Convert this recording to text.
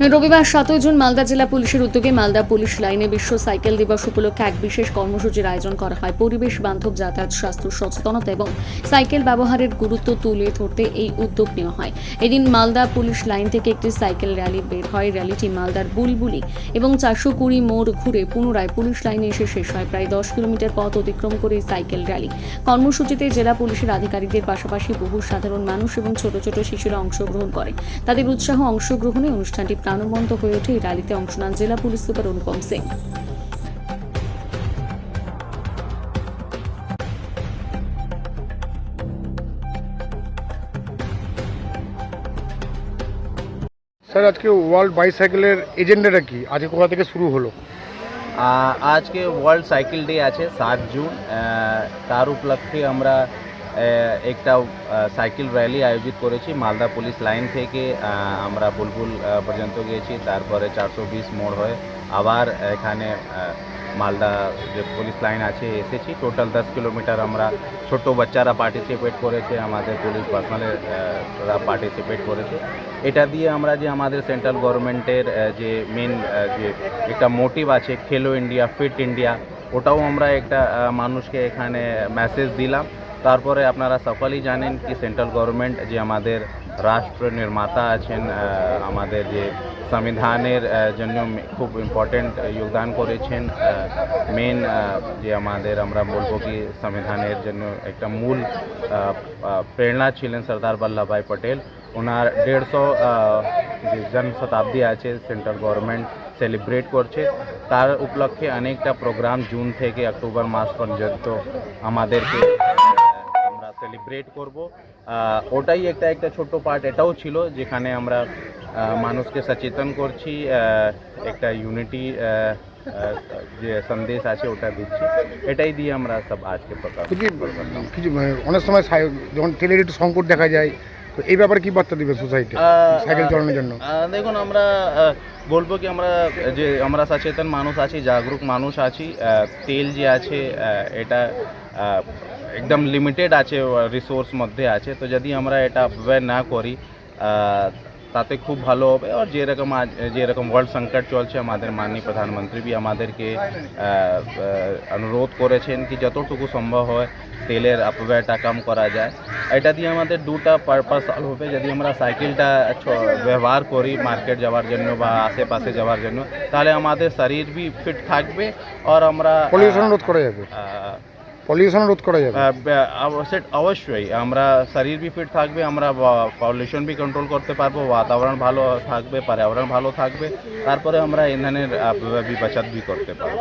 রবিবার 7 জুন মালদা জেলা পুলিশের উদ্যোগে মালদা পুলিশ লাইনে বিশ্ব সাইকেল দিবস উপলক্ষে এক বিশেষ কর্মসূচির আয়োজন করা হয়। পরিবেশ বান্ধব যাতায়াত, স্বাস্থ্য সচেতনতা এবং সাইকেল ব্যবহারের গুরুত্ব তুলে ধরতে এই উদ্যোগ নেওয়া হয়। এদিন মালদা পুলিশ লাইন থেকে একটি সাইকেল র্যালি বের হয়। র্যালিটি মালদার বুলবুলি এবং 420 মোড় ঘুরে পুনরায় পুলিশ লাইনে এসে শেষ হয়। প্রায় 10 কিলোমিটার পথ অতিক্রম করে এই সাইকেল র্যালি। কর্মসূচিতে জেলা পুলিশের আধিকারিকদের পাশাপাশি বহু সাধারণ মানুষ এবং ছোট ছোট শিশুরা অংশগ্রহণ করে। তাদের উৎসাহ অংশগ্রহণে অনুষ্ঠানটি প্রাণবন্ত হয়ে ওঠে। এই র্যালিতে অংশ নেন জেলা পুলিশ সুপার অনুপম সিং। স্যার, আজকে ওয়ার্ল্ড বাইসাইকেলের এজেন্ডাটা কি? আজকে কোথা থেকে শুরু হলো? আজকে ওয়ার্ল্ড সাইকেল ডে আছে 7 জুন। তার উপলক্ষে আমরা একটা সাইকেল র্যালি আয়োজিত করেছি। মালদা পুলিশ লাইন থেকে আমরা বুলবুল পর্যন্ত গিয়েছি, তারপরে 420 মোড় হয়ে আবার এখানে মালদা যে পুলিশ লাইন আছে এসেছি। টোটাল 10 কিলোমিটার আমরা ছোট বাচ্চারা পার্টিসিপেট করেছে, আমাদের পুলিশ পার্সোনালরা পার্টিসিপেট করেছে। এটা দিয়ে আমরা যে আমাদের সেন্ট্রাল গভর্নমেন্টের যে মেন যে একটা মোটিভ আছে খেলো ইন্ডিয়া ফিট ইন্ডিয়া, ওটাও আমরা একটা মানুষকে এখানে মেসেজ দিলাম। তারপরে আপনারা সকলেই জানেন কি সেন্ট্রাল গভর্নমেন্ট যে আমাদের রাষ্ট্র নির্মাতা আছেন, আমাদের যে সংবিধানের জন্য খুব ইম্পর্টেন্ট যোগদান করেছেন। মেন যে আমাদের আমরা বলবো কি সংবিধানের জন্য একটা মূল প্রেরণা ছিলেন সর্দার বল্লভভাই পটেল। ওনার 150 যে জন্ম শতাব্দী আছে সেন্ট্রাল গভর্নমেন্ট সেলিব্রেট করছে। তার উপলক্ষে অনেকটা প্রোগ্রাম জুন থেকে অক্টোবর মাস পর্যন্ত আমাদেরকে আমরা সেলিব্রেট করব। ওটাই একটা ছোট পার্ট এটাও ছিল, যেখানে আমরা মানুষকে সচেতন করছি, একটা ইউনিটি যে সন্দেশ আছে ওটা দিচ্ছি। এটাই দিয়ে আমরা সব আজকে প্রকাশ করলাম। কিছু অনেক সময় যখন তেলের একটু সংকট দেখা যায়, তো এই ব্যাপারে কি বার্তা দিবে সোসাইটি সাইকেল চালানোর জন্য? দেখুন, আমরা বলবো কি আমরা সচেতন মানুষ আছি, জাগরুক মানুষ আছি। তেল যে আছে এটা একদম লিমিটেড আছে, রিসোর্স মধ্যে আছে। তো যদি আমরা এটা ব্যবহার না করি তাতে খুব ভালো হবে। আর যেরকম ওয়ার্ল্ড সংকট চলছে, আমাদের মাননীয় প্রধানমন্ত্রী भी আমাদেরকে অনুরোধ করেছেন কি যতটুকু সম্ভব হয় তেলের অপব্যয়টা কম করা যায়। এটা দিয়ে আমাদের দুটা পারপাস হবে। যদি আমরা সাইকেলটা ব্যবহার করি মার্কেট যাওয়ার জন্য বা আশেপাশে যাওয়ার জন্য, তাহলে আমাদের শরীর भी ফিট থাকবে আর আমরা পলিউশন রোধ করা যাবে। অবশ্যই আমরা শরীর भी ফিট থাকবে, আমরা পলিউশন भी কন্ট্রোল করতে পারবো, বাতাবরণ ভালো থাকবে, পর্যাবরণ ভালো থাকবে, তারপরে আমরা ইন্ধনের বাচত भी করতে পারবো।